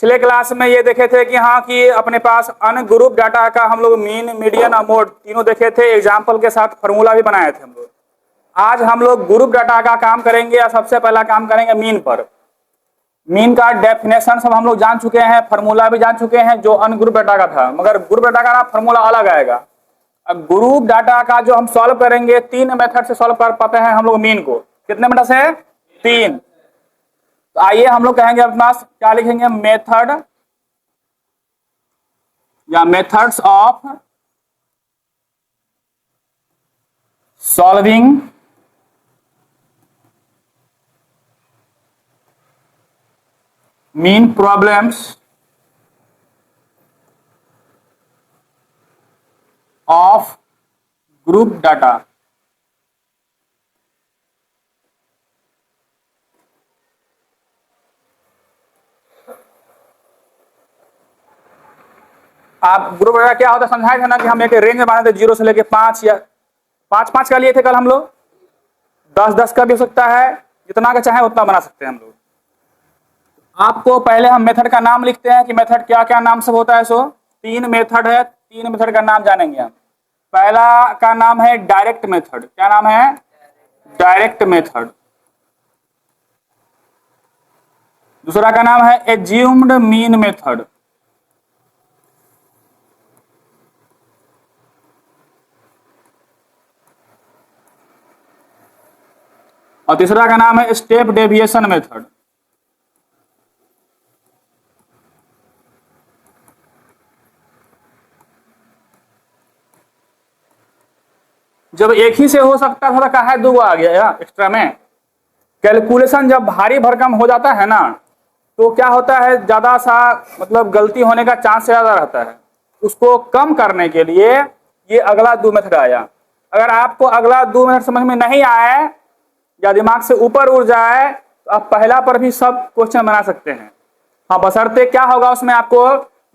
पिछले क्लास में ये देखे थे कि हाँ कि अपने पास अनग्रुप डाटा का हम लोग मीन, मीडियन और मोड तीनों देखे थे, एग्जाम्पल के साथ फॉर्मूला भी बनाए थे हम लोग। आज हम लोग ग्रुप डाटा का काम करेंगे और सबसे पहला काम करेंगे मीन पर। मीन का डेफिनेशन सब हम लोग जान चुके हैं, फॉर्मूला भी जान चुके हैं जो अनग्रुप डाटा का था, मगर ग्रुप डाटा का फॉर्मूला अलग आएगा। अब ग्रुप डाटा का जो हम सॉल्व करेंगे 3 मेथड से सॉल्व कर पाते हैं हम लोग मीन को। कितने मेथड से? 3। तो आइए हम लोग कहेंगे अपने पास क्या लिखेंगे, मेथड या methods of solving mean problems of group data. आप ग्रुप डाटा क्या होता है समझाए थे ना कि हम एक रेंज में बनाते थे 0 से लेके 5 या 5 का लिए थे कल हम लोग, 10 का भी हो सकता है, जितना का चाहे उतना बना सकते हैं हम लोग। आपको पहले हम मेथड का नाम लिखते हैं कि मेथड क्या क्या नाम से होता है। सो 3 मेथड है, 3 मेथड का नाम जानेंगे हम। पहला का नाम है डायरेक्ट मेथड। क्या नाम है? Direct method. दूसरा का नाम है एज्यूम्ड मीन मेथड। और तीसरा का नाम है स्टेप डेविएशन मेथड। जब एक ही से हो सकता था तो कहा है 2 आ गया या एक्स्ट्रा में। कैलकुलेशन जब भारी भरकम हो जाता है ना तो क्या होता है, ज्यादा सा मतलब गलती होने का चांस ज्यादा रहता है। उसको कम करने के लिए ये अगला 2 मेथड आया। अगर आपको अगला 2 मेथड समझ में नहीं आए या दिमाग से ऊपर उड़ जाए तो आप पहला पर भी सब क्वेश्चन बना सकते हैं। हाँ, बशर्ते क्या होगा उसमें आपको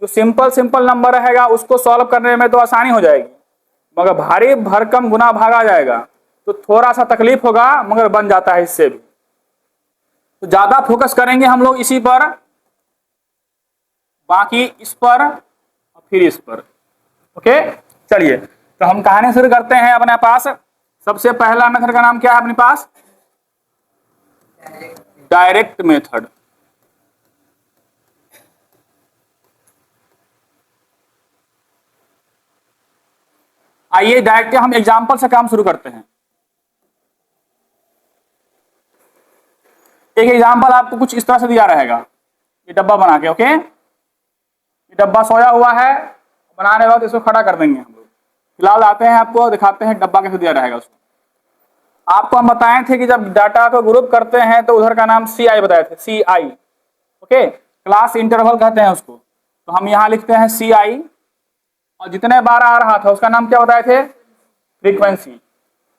जो सिंपल नंबर रहेगा उसको सॉल्व करने में तो आसानी हो जाएगी, मगर भारी भरकम गुना भागा जाएगा तो थोड़ा सा तकलीफ होगा, मगर बन जाता है इससे भी। तो ज्यादा फोकस करेंगे हम लोग इसी पर, बाकी इस पर और फिर इस पर। ओके, चलिए तो हम कहानी शुरू करते हैं। अपने पास सबसे पहला मेथड का नाम क्या है अपने पास? Direct method. आइए डायरेक्ट हम एग्जांपल से काम शुरू करते हैं। एक एग्जांपल आपको कुछ इस तरह से दिया रहेगा, ये डब्बा बना के। ओके, ये डब्बा सोया हुआ है, बनाने वक्त इसको खड़ा कर देंगे हम लोग। फिलहाल आते हैं आपको दिखाते हैं डब्बा कैसे दिया रहेगा उसको। आपको हम बताए थे कि जब डाटा को ग्रुप करते हैं तो उधर का नाम CI बताए थे, CI। ओके, क्लास इंटरवल कहते हैं उसको। तो हम यहाँ लिखते हैं CI, और जितने बार आ रहा था उसका नाम क्या बताए थे? फ्रीक्वेंसी।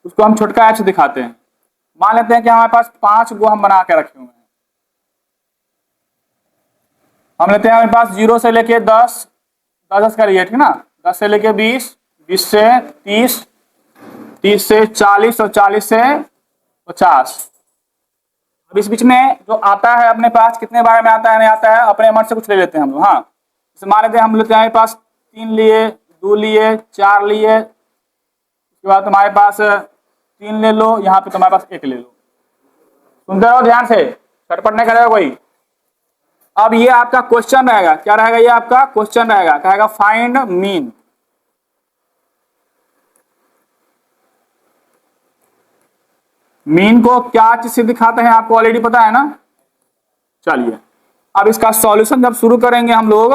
उसको हम छोटका h दिखाते हैं। मान लेते हैं कि हमारे पास 5 गो हम बना के रखे हुए हैं। हम लेते हैं हमारे पास 0 से लेके 10, 10 का लिए, ठीक ना, 10 से लेके 20, 20 से 30, 30 से 40 और 40 से 50। अब इस बीच में जो आता है अपने पास कितने बार में आता है नहीं आता है, अपने मन से कुछ ले लेते हैं हम लोग। हाँ, जैसे मान लेते हैं हम लेते हैं हमारे पास 3 लिए, 2 लिए, 4 लिए, उसके बाद तुम्हारे पास 3 ले लो, यहाँ पे तुम्हारे पास 1 ले लो। सुनते रहो ध्यान से, छटपट नहीं करेगा कोई। अब ये आपका क्वेश्चन रहेगा, क्या रहेगा? ये आपका क्वेश्चन रहेगा, कहेगा फाइंड मीन। मीन को क्या चीज से दिखाते हैं आपको ऑलरेडी पता है ना। चलिए अब इसका सॉल्यूशन जब शुरू करेंगे हम लोग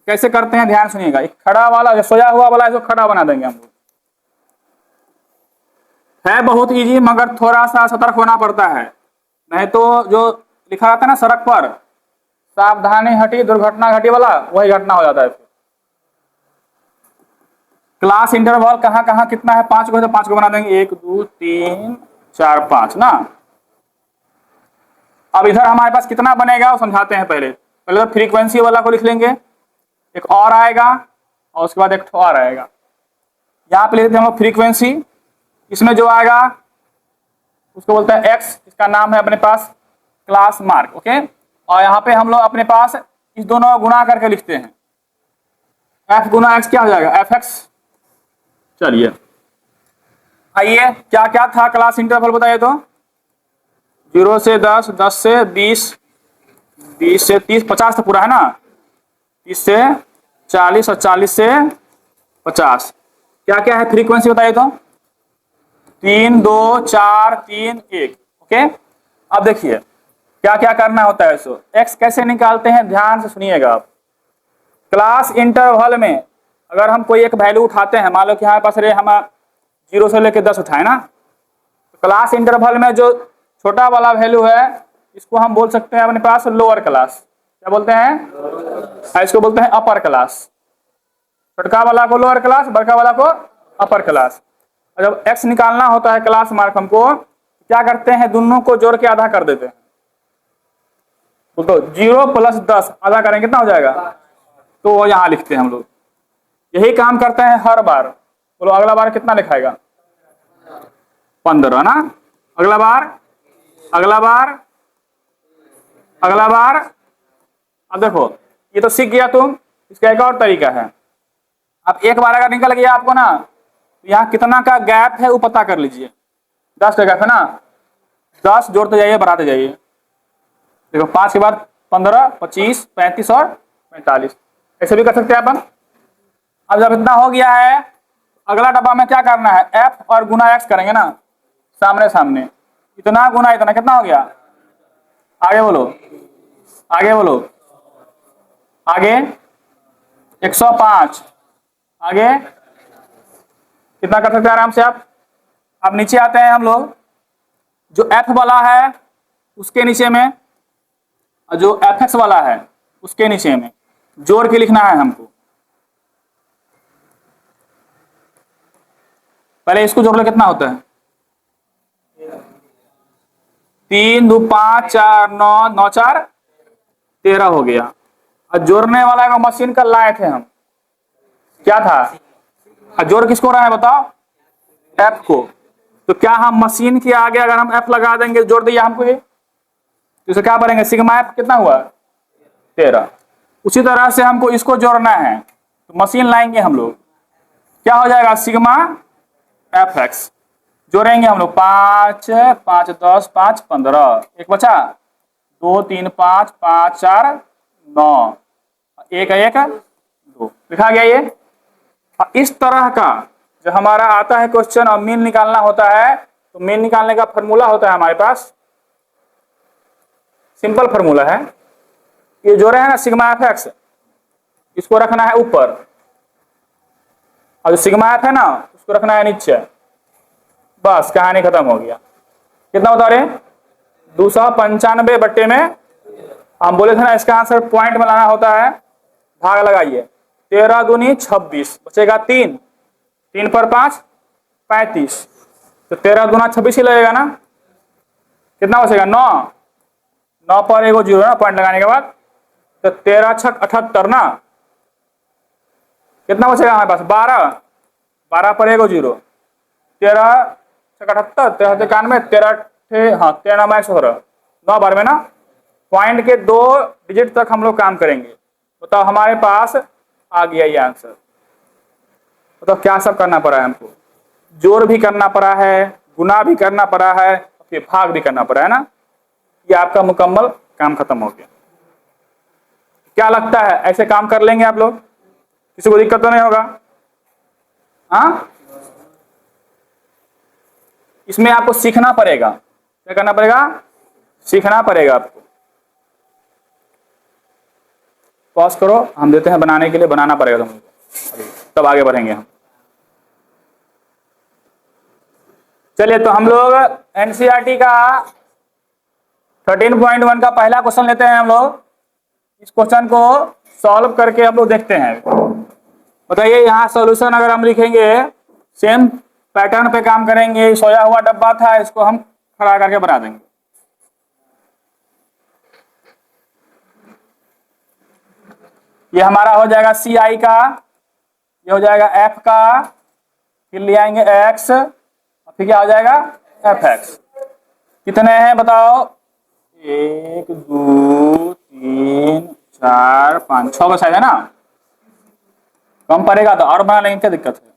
कैसे करते हैं ध्यान सुनिएगा। एक खड़ा वाला जो सोया हुआ वाला है, जो खड़ा बना देंगे हम लोग। है बहुत इजी, मगर थोड़ा सा सतर्क होना पड़ता है, नहीं तो जो लिखा रहता है ना सड़क पर, सावधानी हटी दुर्घटना घटी वाला, वही घटना हो जाता है। क्लास इंटरवल कहाँ कहाँ कितना है? 5 को है तो 5 को बना देंगे, 1 2 3 4 5 ना। अब इधर हमारे पास कितना बनेगा वो समझाते हैं। पहले तो फ्रीक्वेंसी वाला को लिख लेंगे, एक और आएगा और उसके बाद एक और आएगा। यहाँ पे लेते हैं हम लोग फ्रीक्वेंसी, इसमें जो आएगा उसको बोलते हैं x, इसका नाम है अपने पास क्लास मार्क। ओके, और यहाँ पे हम लोग अपने पास इस दोनों को गुणा करके लिखते हैं। f गुना x क्या हो जाएगा, fx। चलिए आइए, क्या क्या था क्लास इंटरवल बताइए तो। 0 से 10, 10 से 20, 20 से 30, 50 तो पूरा है ना, 30 से 40 और 40 से 50। क्या क्या है फ्रीक्वेंसी बताइए तो। 3 2 4 3 1। ओके, अब देखिए क्या क्या करना होता है। सो x कैसे निकालते हैं, ध्यान से सुनिएगा आप। क्लास इंटरवल में अगर हम कोई एक वैल्यू उठाते हैं, मान लो कि हमारे पास रे हम 0 से लेकर 10 उठाए ना, तो क्लास इंटरवल में जो छोटा वाला वैल्यू है इसको हम बोल सकते हैं अपने पास लोअर क्लास। क्या बोलते हैं, इसको बोलते हैं अपर क्लास। छोटका वाला को लोअर क्लास, बड़का वाला को अपर क्लास। और जब x निकालना होता है क्लास मार्क हमको, क्या करते हैं, दोनों को जोड़ के आधा कर देते हैं। तो 0 + 10 आधा करेंगे कितना हो जाएगा, तो यहां लिखते हैं हम लोग। यही काम करते हैं हर बार। बोलो अगला बार कितना लिखाएगा, 15 ना। अगला बार, अगला बार, अगला बार। अब देखो ये तो सीख गया तुम। इसका एक और तरीका है, अब एक बार अगर निकल गया आपको ना, तो यहाँ कितना का गैप है वो पता कर लीजिए। 10 का गैप है ना, 10 जोड़ते जाइए बढ़ाते जाइए। देखो 5 के बाद 15, 25, 35 और 45, ऐसे भी कर सकते हैं अपन। अब जब इतना हो गया है, अगला डब्बा में क्या करना है, f और गुना x करेंगे ना, सामने सामने। इतना गुना इतना कितना हो गया, आगे बोलो, आगे बोलो, आगे 105, आगे कितना कर सकते हैं आराम से आप। अब नीचे आते हैं हम लोग, जो f वाला है उसके नीचे में और जो fx वाला है उसके नीचे में जोड़ के लिखना है हमको। पहले इसको जोड़ लो, कितना होता है, 3 2 5 4 9, 9 4 13 हो गया। और जोड़ने वाला का मशीन का लाए थे हम, क्या था, और जोड़ किसको रहा है बताओ, f को। तो क्या हम मशीन के आगे अगर हम f लगा देंगे, जोड़ दिया हमको ये, तो इसे क्या करेंगे, सिग्मा f कितना हुआ 13। उसी तरह से हमको इसको जोड़ना है, तो मशीन लाएंगे हम लोग, क्या हो जाएगा, सिग्मा fx। जोड़ेंगे हम लोग 5 5 10 5 15, एक बचा 2 3 5 5 4 9, 1 1 2, लिखा गया ये। इस तरह का जो हमारा आता है क्वेश्चन और मीन निकालना होता है, तो मीन निकालने का फॉर्मूला होता है हमारे पास, सिंपल फॉर्मूला है। ये जोड़े हैं ना सिग्मा fx, इसको रखना है ऊपर और जो सिग्मा f है ना उसको रखना है नीचे। बस कहानी खत्म हो गया। कितना बता रहे, 295 बट्टे में। हम बोले थे ना इसका आंसर पॉइंट में लाना होता है, भाग लगाइए, 13 दूनी 26, बचेगा 3, 3 पर 5 35, तो 13 दूना 26 ही लगेगा ना। कितना बचेगा 9, 9 पर एगो 0 ना पॉइंट लगाने के बाद, तो 13 6 78 ना। कितना बचेगा हमारे पास 12, 12 पर एगो 0, 13 6 78, 13 91, 13 हाँ 13 9 116, 9 बार में ना। पॉइंट के 2 डिजिट तक हम लोग काम करेंगे। बताओ हमारे पास आ गया ये आंसर। बताओ क्या सब करना पड़ा है हमको, जोड़ भी करना पड़ा है, गुना भी करना पड़ा है, फिर भाग भी करना पड़ा है ना। ये आपका मुकम्मल काम खत्म हो गया। क्या लगता है ऐसे काम कर लेंगे आप लोग, किसी को दिक्कत तो नहीं होगा। हाँ, इसमें आपको सीखना पड़ेगा, क्या करना पड़ेगा, सीखना पड़ेगा आपको। पॉज करो, हम देते हैं बनाने के लिए, बनाना पड़ेगा तुमको, तब आगे बढ़ेंगे हम। चलिए तो हम लोग एनसीईआरटी का 13.1 का पहला क्वेश्चन लेते हैं हम लोग। इस क्वेश्चन को सॉल्व करके हम लोग देखते हैं। बताइए यहाँ सॉल्यूशन अगर हम लिखेंगे, सेम पैटर्न पे काम करेंगे। सोया हुआ डब्बा था, इसको हम खड़ा करके बना देंगे। ये हमारा हो जाएगा सी आई का, ये हो जाएगा एफ का, फिर ले आएंगे एक्स, फिर क्या हो जाएगा एफ एक्स। कितने हैं बताओ, 1 2 3 4 4 5 6 का साइज है ना, कम पड़ेगा तो और बना लेंगे, क्या दिक्कत है।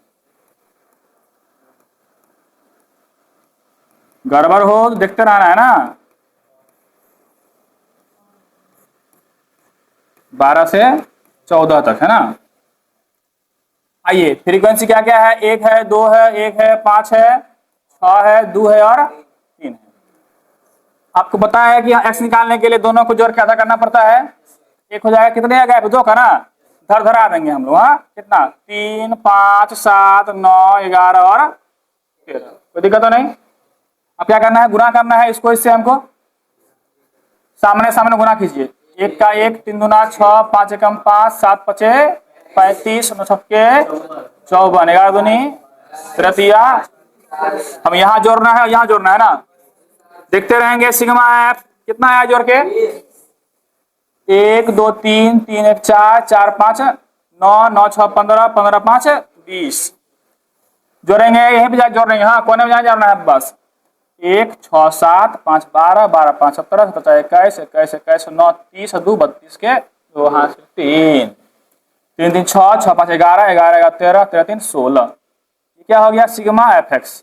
गड़बड़ हो तो देखते रहना है ना। 12 से 14 तक है ना। आइए फ्रीक्वेंसी क्या क्या है, 1 है, 2 है, 1 है, 5 है, 6 है, 2 है और 3 है। आपको पता है कि एक्स निकालने के लिए दोनों को जोड़ के आधा करना पड़ता है। एक हो जाएगा, कितने आ गए 2 का ना, धर धरा देंगे हम लोग। हाँ कितना, 3 5 7 9 11 और 13, कोई दिक्कत तो नहीं। अब क्या करना है, गुना करना है इसको इससे, हमको सामने सामने गुना कीजिए। 1 का 1, 3 दूना 6, 5 एकम 5, 7 पचे 35, 9 छक्के 54, 11 दूनी 13। हम यहाँ जोड़ना है, यहाँ जोड़ना है ना, देखते रहेंगे। सिग्मा एफ कितना आया जोड़ के, 1 2 3 3 1 4 4 5 9 9 6 15 15 5 20 जोड़ेंगे, यहीं पे जाके जोड़ रहे हैं। हाँ कोने में जहाँ जोड़ना है बस। 1 6 7 5 12 12 5 17 17 21 21 21 9 30 2 32 के 2 हाथ 3 3 3 6 6 5 11 11 11 13 13 3 16। ये क्या हो गया, सिग्मा एफ एक्स।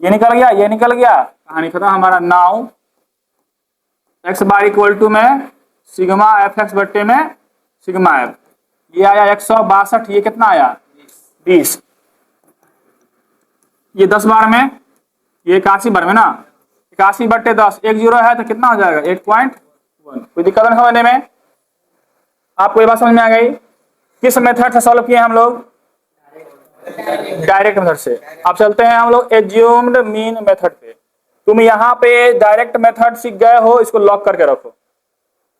ये निकल गया, ये निकल गया, कहानी खत्म हमारा। Now x bar equal to में सिग्मा एफ एक्स बट्टे में सिग्मा एफ। ये आया 162, ये कितना आया 20। ये 10 बार में, ये 81 बार में ना, 81 बट्टे 10, 1 0 है तो कितना हो जाएगा 8.1। कोई दिक्कत नहीं समझने में, आपको ये बात समझ में आ गई। किस मेथड से सॉल्व किए हम लोग, डायरेक्ट मेथड से। अब चलते हैं हम लोग एज्यूम्ड मीन मेथड पे। तुम यहाँ पे डायरेक्ट मेथड सीख गए हो, इसको लॉक करके रखो।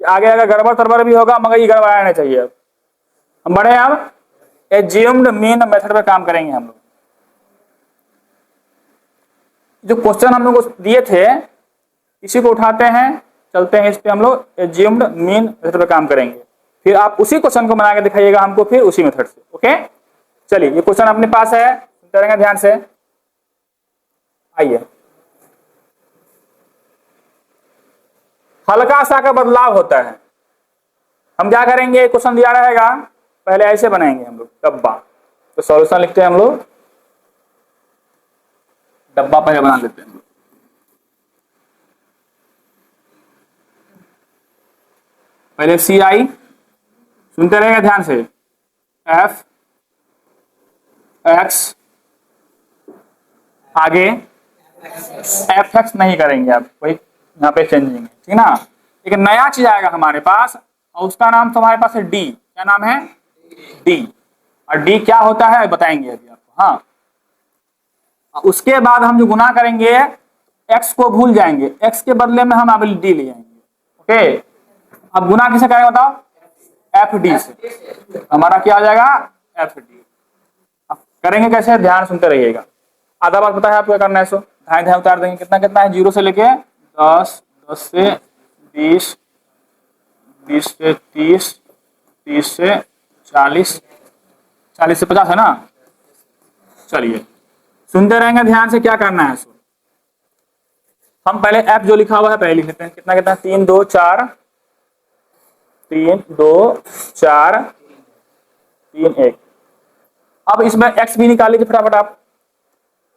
आगे अगर गड़बड़ तड़बड़ भी होगा मगर ये गड़बड़ आना चाहिए। अब हम बढ़े, अब एज्यूम्ड मीन मेथड पे काम करेंगे हम लोग। जो क्वेश्चन हम लोग को दिए थे इसी को उठाते हैं, चलते हैं इस पे हम लोग एज्यूम्ड मीन मेथड पे काम करेंगे। फिर आप उसी क्वेश्चन को बना के दिखाइएगा हमको, फिर उसी मेथड से। ओके चलिए, ये क्वेश्चन अपने पास है, सुनते रहेंगे ध्यान से। आइए, हल्का सा का बदलाव होता है। हम क्या करेंगे, क्वेश्चन दिया रहेगा, पहले ऐसे बनाएंगे हम लोग डब्बा। तो सॉल्यूशन लिखते हैं हम लोग, डब्बा पहले बना लेते हैं। पहले सी आई, सुनते रहेगा ध्यान से, एफ एक्स, आगे एफ एक्स नहीं करेंगे, आप वही यहाँ पे चेंजिंग, ठीक ना। एक नया चीज आएगा हमारे पास और उसका नाम तो हमारे पास है डी। क्या नाम है, डी। और डी क्या होता है बताएंगे अभी आपको। हाँ, उसके बाद हम जो गुना करेंगे, एक्स को भूल जाएंगे, एक्स के बदले में हम अब डी ले आएंगे। ओके, अब गुना किसे करेंगे बताओ, एफ डी से। हमारा क्या आ जाएगा, एफ डी। अब करेंगे कैसे, ध्यान सुनते रहिएगा। आधा बात पता है आपको क्या करना है, सो ध्यान ध्यान उतार देंगे। कितना कितना है, 0 से लेके 10, 10 से 20, 20 से 30, 30 से 40, 40 से 50 है ना। चलिए सुनते रहेंगे ध्यान से, क्या करना है। हम पहले एफ जो लिखा हुआ है पहले लिख लेते हैं। कितना कितना, 3 2 4, 3 2 4 3 1। अब इसमें एक्स भी निकाल लीजिए फटाफट आप।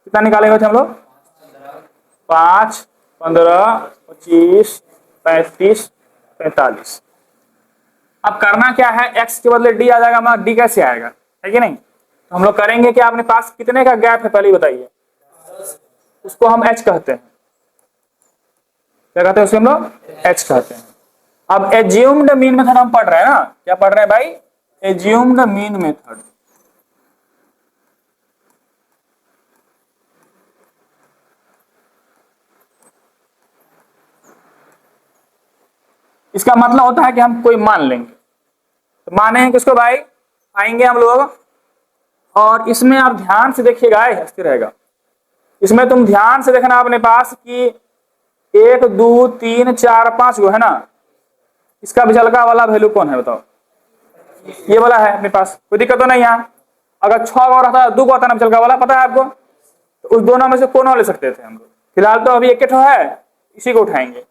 कितना निकाले हुए थे हम लोग, 5 15 25 35 45। अब करना क्या है, एक्स के बदले डी आ जाएगा हमारा। डी कैसे आएगा, है कि नहीं। तो हम लोग करेंगे कि अपने पास कितने का गैप है पहले बताइए, उसको हम एच कहते हैं। क्या कहते हैं उसे हम लोग, एच कहते हैं। अब एज्यूम्ड मीन मेथड हम पढ़ रहे हैं ना, क्या पढ़ रहे हैं भाई, एज्यूम्ड मीन मेथड। इसका मतलब होता है कि हम कोई मान लेंगे। तो माने हैं किसको भाई, आएंगे हम लोग, और इसमें आप ध्यान से देखिएगा, हंसते रहेगा। इसमें तुम ध्यान से देखना अपने पास कि 1 2 3 4 5 गो है ना। इसका विचलका वाला वैल्यू कौन है बताओ, ये वाला है अपने पास, कोई दिक्कत तो नहीं है। अगर 6 गो रहता, 2 गो आता ना विचलका वाला, पता है आपको, तो उस दोनों में से कौन ले सकते थे हम लोग। फिलहाल तो अभी 1 है, इसी को उठाएंगे।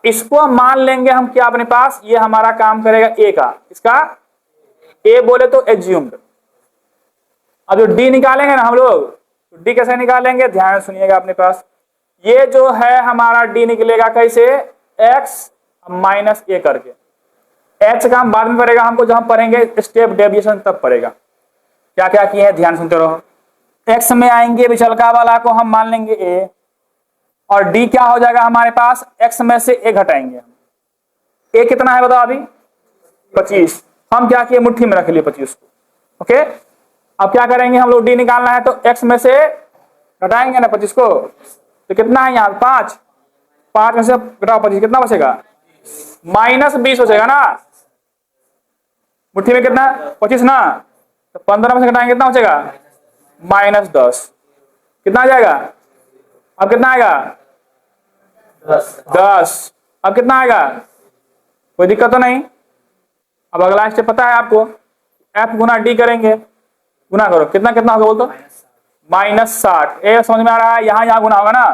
इसको हम मान लेंगे हम क्या अपने पास, ये हमारा काम करेगा ए का, इसका ए बोले तो एज्यूम्ड। अब जो डी निकालेंगे ना हम लोग, तो डी कैसे निकालेंगे, ध्यान से सुनिएगा अपने पास। ये जो है हमारा डी निकलेगा कैसे, एक्स माइनस ए करके। एच का हम बाद में पड़ेगा, हमको जब हम पढ़ेंगे स्टेप डेविएशन तब पड़ेगा। क्या क्या किए हैं ध्यान सुनते रहो। एक्स में आएंगे विचलका वाला को हम मान लेंगे ए, और डी क्या हो जाएगा हमारे पास, एक्स में से ए घटाएंगे। ए कितना है बताओ अभी, 25। हम क्या किए, मुट्ठी में रख लिए 25 को। ओके, अब क्या करेंगे हम लोग, डी निकालना है तो एक्स में से घटाएंगे ना 25 को, तो कितना है यहाँ 5, 5 में से घटाओ 25, कितना बचेगा, -20 बचेगा ना। मुट्ठी में कितना 25 ना, तो 15 में से घटाएंगे कितना बचेगा, -10। कितना आ जाएगा, अब कितना आएगा 10। अब कितना आएगा, कोई दिक्कत तो नहीं। अब अगला स्टेप पता है आपको, एफ गुना डी करेंगे, गुना करो, कितना कितना होगा बोल तो, -60। ए समझ में आ रहा है, यहां यहां गुना होगा ना,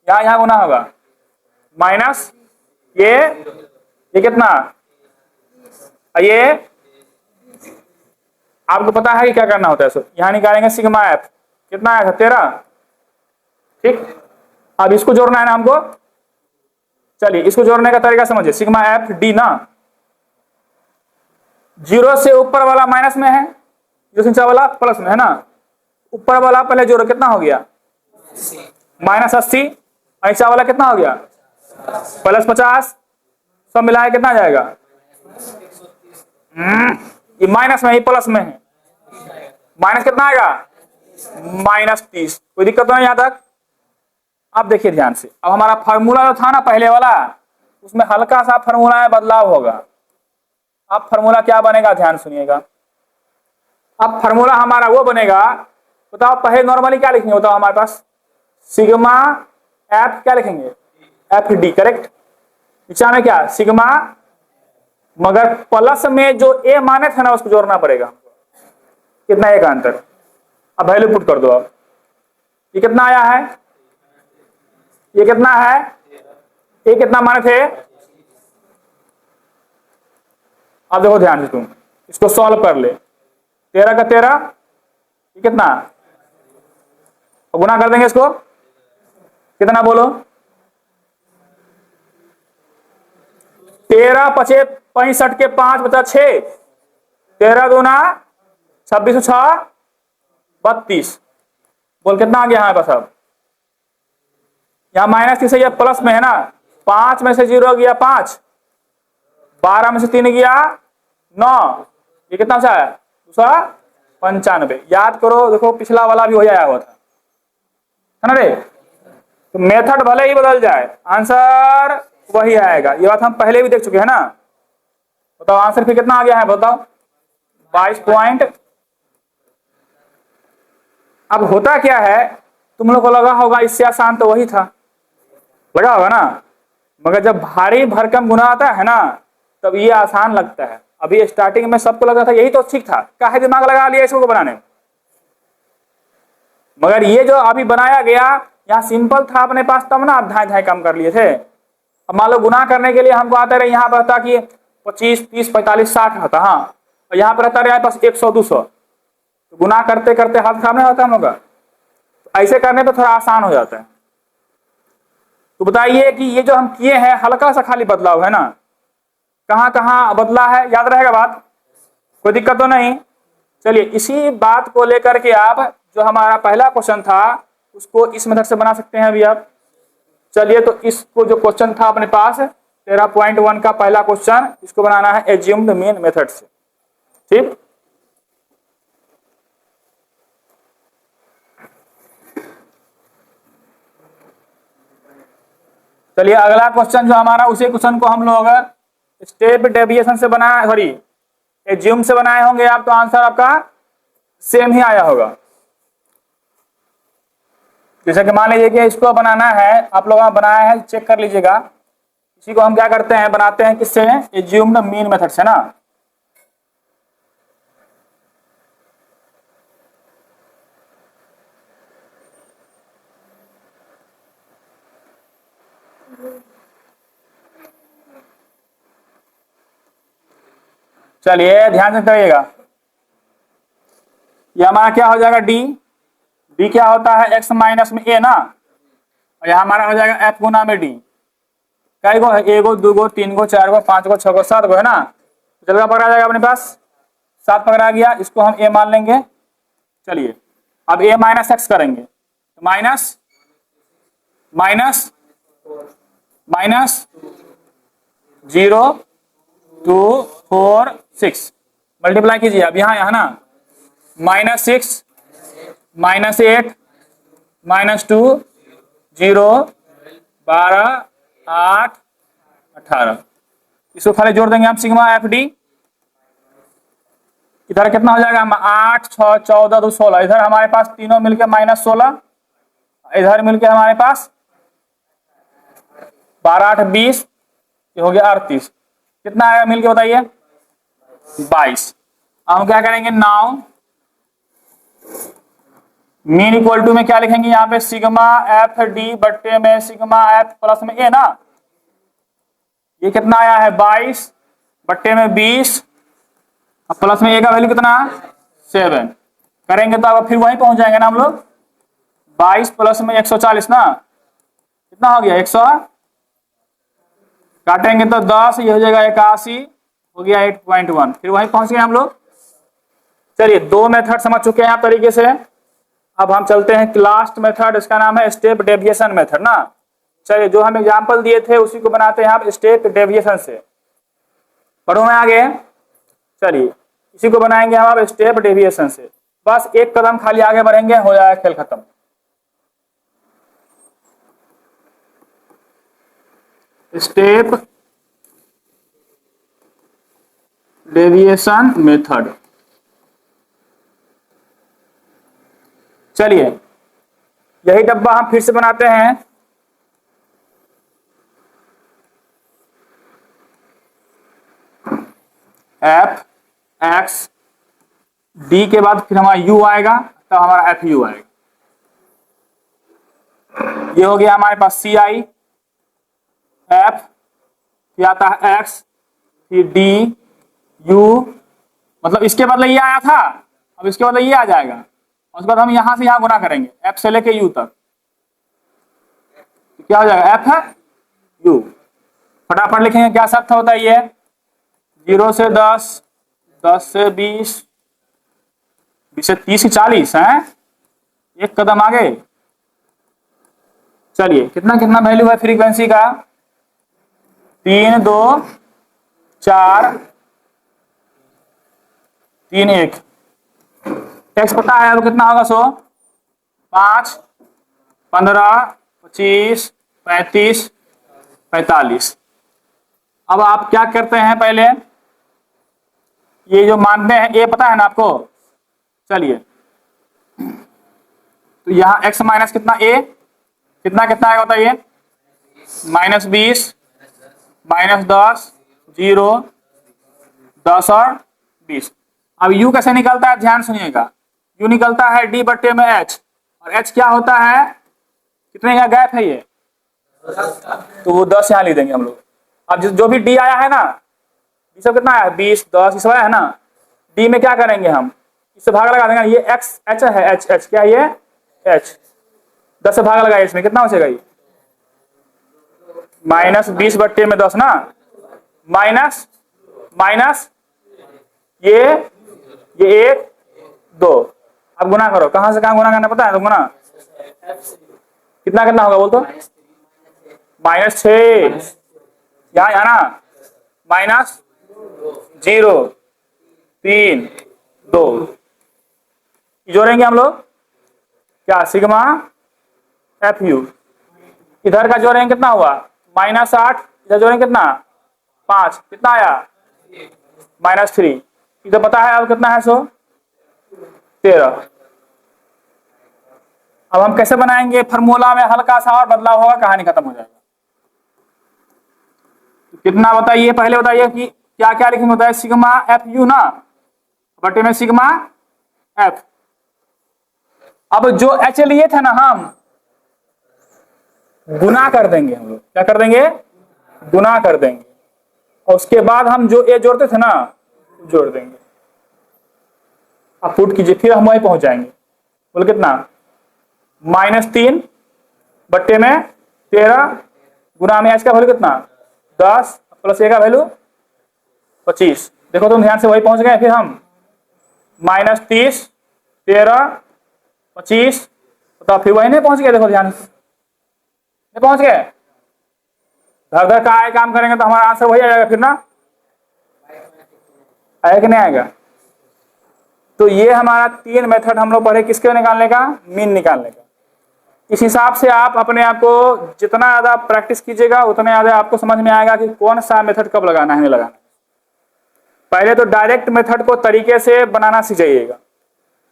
यहां यहां गुना होगा, माइनस ये कितना, ये आपको पता है कि क्या करना होता है। सो यहां निकालेंगे सिग्मा एफ, कितना आया था 13, ठीक। अब इसको जोड़ना है ना हमको, चलिए इसको जोड़ने का तरीका समझिए। सिग्मा एफ डी ना, 0 से ऊपर वाला माइनस में है, जो नीचे वाला प्लस में है ना। ऊपर वाला पहले जोड़ो, कितना हो गया -80, नीचे वाला कितना हो गया +50, सब मिलाए कितना आ जाएगा, ये माइनस में ही प्लस में है, माइनस कितना आएगा -30। कोई दिक्कत तो नहीं यहां तक। अब देखिए ध्यान से, अब हमारा फार्मूला जो था ना पहले वाला, उसमें हल्का सा फार्मूला में बदलाव होगा। अब फार्मूला क्या बनेगा ध्यान सुनिएगा। अब फार्मूला हमारा वो बनेगा, बताओ पहले नॉर्मली क्या लिखेंगे बताओ, हमारे पास सिग्मा एफ क्या लिखेंगे, एफ डी, करेक्ट। नीचे में क्या सिग्मा, मगर प्लस में जो ए माने थे ना उसको जोड़ना पड़ेगा, कितना ए का अंतर। अब वैल्यू पुट कर दो। अब ये कितना आया है, ये कितना है, ये कितना माने थे। अब देखो ध्यान से, तुम इसको सॉल्व कर ले, 13 का 13, ये कितना, गुना कर देंगे इसको, कितना बोलो, 13 पचे 65 के 5 बचा 6, 13 दूना 26 6 32, बोल कितना आ गया हमारे पास। अब यहां -3 से प्लस में है ना, 5 में से 0 गया 5, 12 में से 3 गया 9, ये कितना सा है 295। याद करो, देखो पिछला वाला भी हो जाया हुआ था, है ना रे। तो मेथड भले ही बदल जाए, आंसर वही आएगा। ये बात हम पहले भी देख चुके हैं ना। बताओ आंसर फिर कितना आ गया है बताओ, 22 पॉइंट। अब होता क्या है, तुम लोग को लगा होगा इससे आसान तो वही था, लगा होगा ना, मगर जब भारी भरकम गुना आता है ना तब ये आसान लगता है। अभी स्टार्टिंग में सबको लगा था यही तो ठीक था, काहे दिमाग लगा लिया इसको बनाने में। मगर ये जो अभी बनाया गया, यहाँ सिंपल था अपने पास तब ना आप धाए धाए काम कर लिए थे। अब मान लो गुना करने के लिए हमको आता रहे, यहाँ पर रहता कि 25 30 45 60 होता, हाँ, और यहाँ पर रहता रहे पास 100 200, तो गुना करते करते हाथ खराब नहीं होता हम लोग का। तो ऐसे करने पे थोड़ा आसान हो जाता है। तो बताइए कि ये जो हम किए हैं हल्का सा खाली बदलाव है ना, कहाँ कहाँ बदला है, याद रहेगा बात, कोई दिक्कत तो नहीं। चलिए इसी बात को लेकर के आप जो हमारा पहला क्वेश्चन था उसको इस मेथड से बना सकते हैं अभी आप। चलिए तो इसको जो क्वेश्चन था अपने पास 13.1 का पहला क्वेश्चन, इसको बनाना है एज्यूम्ड मीन मेथड से, ठीक। चलिए अगला क्वेश्चन जो हमारा, उसी क्वेश्चन को हम लोग स्टेप डेविएशन से बनाए, सॉरी एज्यूम से बनाए होंगे आप, तो आंसर आपका सेम ही आया होगा। जैसे कि मान लीजिए कि इसको बनाना है, आप लोगों ने बनाया है, चेक कर लीजिएगा। इसी को हम क्या करते हैं, बनाते हैं किससे, एज्यूम्ड मीन मेथड से ना। चलिए ध्यान से करिएगा, ये हमारा क्या हो जाएगा डी, डी क्या होता है एक्स माइनस में ए ना, और यह हमारा हो जाएगा एफ गुना में डी। कई गो है, एगो दूगो तीन गो चार गो पांच गो छह गो सात गो है ना, चल का पकड़ा जाएगा अपने पास, सात पकड़ा गया, इसको हम ए मान लेंगे। चलिए अब ए माइनस एक्स करेंगे तो माइनस माइनस माइनस 0 2 4 6 मल्टीप्लाई कीजिए अब यहाँ ना, -6 -8 -2 0 12 8 18, इसको खाली जोड़ देंगे हम सिग्मा एफ डी। इधर कितना हो जाएगा 8 6 14 2 16, इधर हमारे पास तीनों मिलके -16, इधर मिलके हमारे पास 12 8 20, ये हो गया 38, कितना आएगा मिलके बताइए 22। अब हम क्या करेंगे नाउ मीन इक्वल टू में क्या लिखेंगे यहाँ पे सिग्मा एफ डी बट्टे में सिग्मा एफ प्लस में ए ना, ये कितना आया है 22 बट्टे में 20, अब प्लस में ए का वैल्यू कितना 7 करेंगे तो अब फिर वहीं पहुंच जाएंगे ना हम लोग, 22 प्लस में 140 ना, कितना हो गया 100, काटेंगे तो 10, ये हो जाएगा 81, हो गया 8.1, फिर वहीं पहुंच गए हम लोग। चलिए दो मेथड समझ चुके हैं आप तरीके से, अब हम चलते हैं लास्ट मेथड, इसका नाम है स्टेप डेविएशन मेथड ना। चलिए जो हम एग्जांपल दिए थे उसी को बनाते हैं आप स्टेप डेविएशन से, पढ़ो मैं आगे। चलिए इसी को बनाएंगे हम अब स्टेप डेविएशन से, बस एक कदम खाली आगे बढ़ेंगे, हो जाएगा खेल खत्म। स्टेप डेविएशन मेथड, चलिए यही डब्बा हम फिर से बनाते हैं। एफ एक्स डी के बाद फिर हमारा यू आएगा, तब हमारा एफ यू आएगा। ये हो गया हमारे पास सी आई एफ, फिर आता है एक्स, फिर डी यू, मतलब इसके बदले ये आया था, अब इसके बदले ये आ जाएगा, और उसके बाद हम यहां से यहां गुना करेंगे एफ से लेके यू तक, तो क्या हो जाएगा एफ है यू। फटाफट लिखेंगे क्या शर्त होता है ये, 0 से 10, 10 से 20, 20 से 30 40 है, एक कदम आगे। चलिए कितना कितना वैल्यू है फ्रीक्वेंसी का, 3 2 4 3 1, एक्स पता है अब कितना होगा 100 5 15 25 35 45। अब आप क्या करते हैं, पहले ये जो मानते हैं ए पता है ना आपको, चलिए तो यहां एक्स माइनस कितना ए, कितना कितना आएगा बताइए, -20 -10 0 10 और 20। अब u कैसे निकलता है ध्यान सुनिएगा, u निकलता है d बट्टे में h, और h क्या होता है, कितने का गैप है ये, तो वो 10 यहाँ लिख देंगे हम लोग। अब जो भी d आया है ना, ये सब कितना है 20 10 ये सब आया है ना, d में क्या करेंगे हम, इससे भाग लगा देंगे, ये x h है, h h क्या ये h, 10 से भाग लगाए इसमें कितना बचेगा ये -20 बट्टे में 10 ना, माइनस माइनस ये 1 2, अब गुना करो, कहां से कहां गुना करना पता है तो गुना कितना कितना होगा बोल तो, -6 यहाँ ना, -0 3 2, जोड़ेंगे हम लोग क्या सिग्मा एफ यू, इधर का जोड़ेंगे कितना हुआ -8, इधर जोड़ेंगे कितना 5, कितना आया -3, इधर पता है अब कितना है 13। अब हम कैसे बनाएंगे, फार्मूला में हल्का सा और बदलाव होगा, कहानी खत्म हो जाएगा। तो कितना बताइए, पहले बताइए कि क्या क्या लिखेंगे, बताइए सिग्मा एफ यू ना बटे में सिग्मा एफ। अब जो एच लिए थे ना हम गुना कर देंगे, हम लोग क्या कर देंगे गुना कर देंगे, और उसके बाद हम जो ए जोड़ते थे ना जोड़ देंगे, अब पुट कीजिए, फिर हम वहीं पहुंच जाएंगे। बोल कितना, -3 बट्टे में 13 गुना में इसका वैल्यू कितना 10 प्लस ए का वैल्यू 25। देखो तुम ध्यान से वही पहुंच गए। फिर हम -30 13 25 तो फिर वही नहीं पहुंच गए। देखो ध्यान से नहीं पहुंच गए, धर धर का आए काम करेंगे तो हमारा आंसर वही आ जाएगा फिर ना, आएगा कि नहीं आएगा। तो ये हमारा 3 मेथड हम लोग पढ़े किसके निकालने का, मीन निकालने का। इस हिसाब से आप अपने आप को जितना ज्यादा प्रैक्टिस कीजिएगा उतना ज्यादा आपको समझ में आएगा कि कौन सा मेथड कब लगाना है नहीं लगाना। पहले तो डायरेक्ट मेथड को तरीके से बनाना सीख जाइएगा,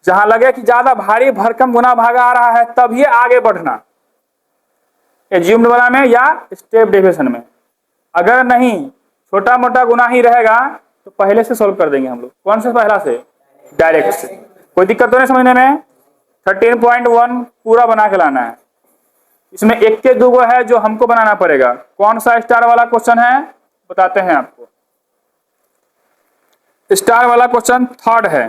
जहां लगे कि ज्यादा भारी भरकम गुना भागा आ रहा है तभी आगे बढ़ना, एज्यूम्ड वाला में या स्टेप डेविएशन में। अगर नहीं छोटा मोटा गुना ही रहेगा तो पहले से सॉल्व कर देंगे हम लोग। कौन से पहला से, डायरेक्ट से। कोई दिक्कत तो नहीं समझने में। 13.1 पूरा बना के लाना है। इसमें एक के दो है जो हमको बनाना पड़ेगा। कौन सा स्टार वाला क्वेश्चन है बताते हैं आपको। स्टार वाला क्वेश्चन 3rd है,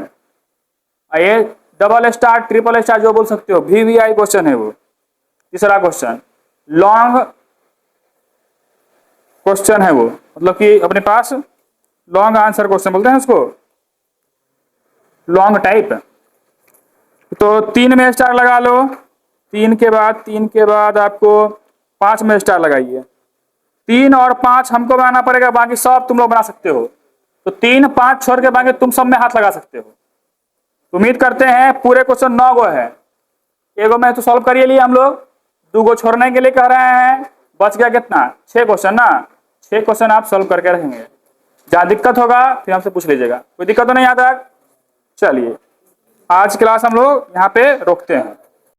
ये डबल स्टार ट्रिपल स्टार जो बोल सकते हो, VVI क्वेश्चन है वो। तीसरा क्वेश्चन लॉन्ग क्वेश्चन है वो, मतलब कि अपने पास लॉन्ग आंसर क्वेश्चन बोलते हैं उसको, लॉन्ग टाइप। तो 3 में स्टार लगा लो, 3 के बाद आपको 5 में स्टार लगाइए। 3 और 5 हमको बनाना पड़ेगा, बाकी सब तुम लोग बना सकते हो। तो 3 5 छोड़ के बाकी तुम सब में हाथ लगा सकते हो। उम्मीद करते हैं पूरे क्वेश्चन 9 गो है, एगो में तो सॉल्व करिए लिए हम लोग, 2 गो छोड़ने के लिए कह रहे हैं। बच गया कितना, 6 क्वेश्चन ना। 6 क्वेश्चन आप सॉल्व करके रहेंगे। जहां दिक्कत होगा फिर हमसे पूछ लीजिएगा। कोई दिक्कत तो नहीं आता। चलिए आज क्लास हम लोग यहाँ पे रोकते हैं।